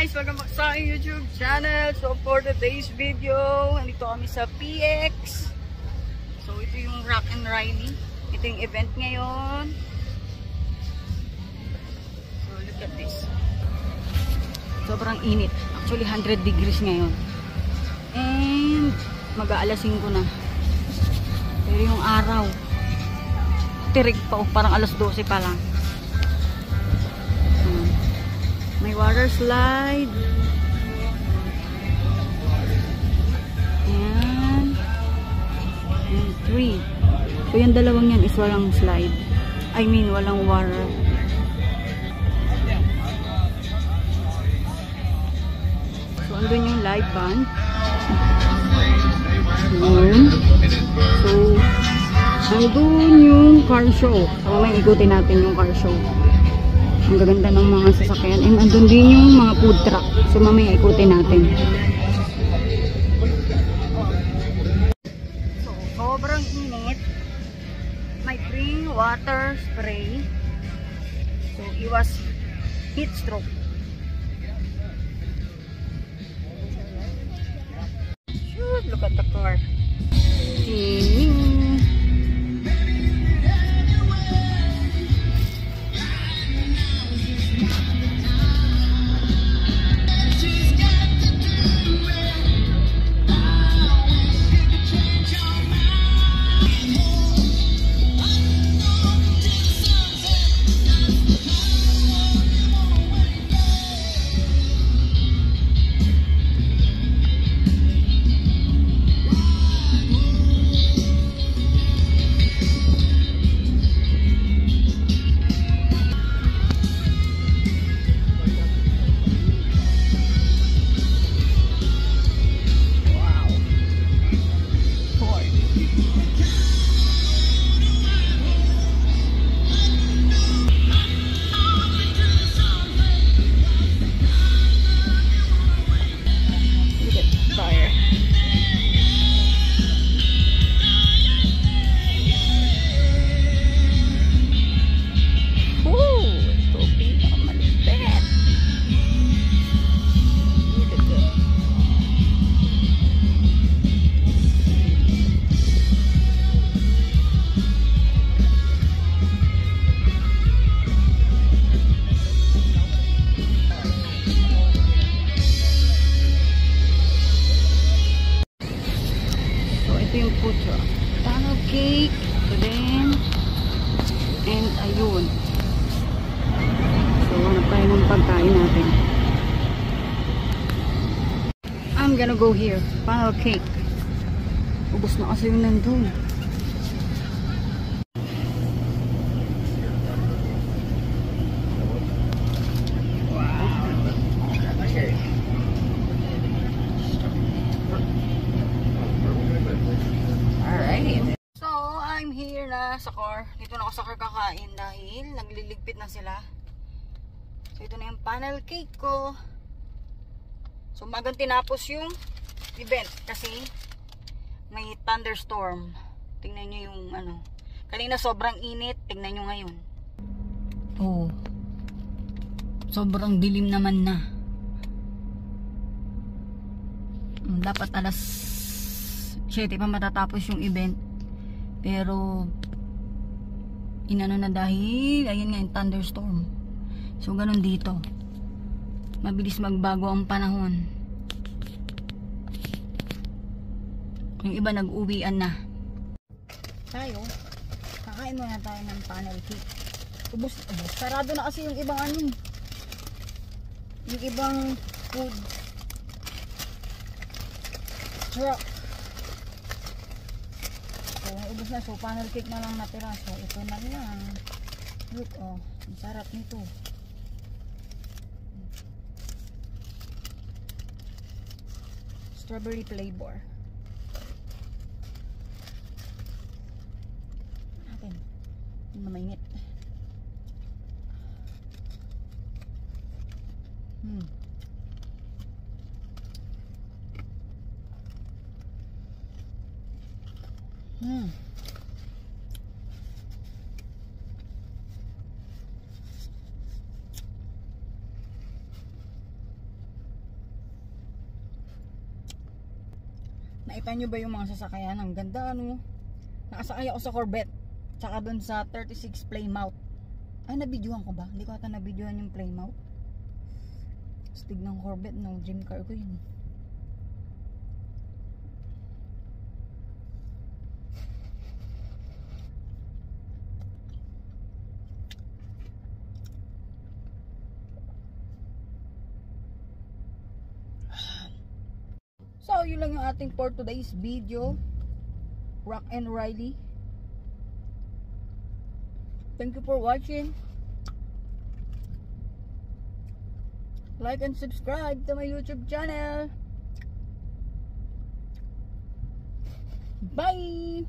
guys! Welcome back sa aking YouTube channel. So for today's video, nandito kami sa PX. So ito yung Rock and Riley. Ito yung event ngayon. So look at this. Sobrang init. Actually 100 degrees ngayon. And mag-aalas 5 na. Pero yung araw, tirig pa. Parang alas 12 pa lang. May water slide. Ayan. And 3. So yung dalawang yan is walang slide. I mean walang water. So andun yung live band. Ayan. So andun yung car show. So may ikutin natin yung car show. Ang gaganda ng mga sasakyan. And andun din yung mga food truck. So mamaya ikutin natin. So sobrang init. May free water spray. So iwas heat stroke. Shoot, look at the car. Yung food truck. Funnel cake. Then, and ayun. So, hanap tayo ng pagkain natin. I'm gonna go here. Funnel cake. Ubus na kasi yung nandun. Sa car. Dito na ako sa car kakain dahil nagliligpit na sila. So ito na yung funnel cake ko. So magang tinapos yung event kasi may thunderstorm. Tingnan nyo yung ano. Kanina sobrang init. Tingnan nyo ngayon. Oh. Sobrang dilim naman na. Dapat alas 7 pa matatapos yung event. Pero inano na dahil ayun nga yung thunderstorm. So ganun dito, mabilis magbago ang panahon. Yung iba nag-uwian na. Tayo kakain muna tayo ng funnel cake. Ubus. Sarado na kasi yung ibang ano, yung ibang food truck. So, ubos na. So, funnel cake na lang natira. So, ito na lang. Look, oh. Ang sarap nito. Strawberry flavor. Atin. Hindi mainit. Nakita nyo ba yung mga sasakyan? Ang ganda, ano? Nakasakay ako sa Corvette. Tsaka dun sa 36 Plymouth. Ay, nabidyohan ko ba? Hindi ko ata nabidyohan yung Plymouth. Stig ng Corvette, no? Dream car ko yun. So, yun lang yung ating for today's video. Rock and Riley. Thank you for watching. Like and subscribe to my YouTube channel. Bye!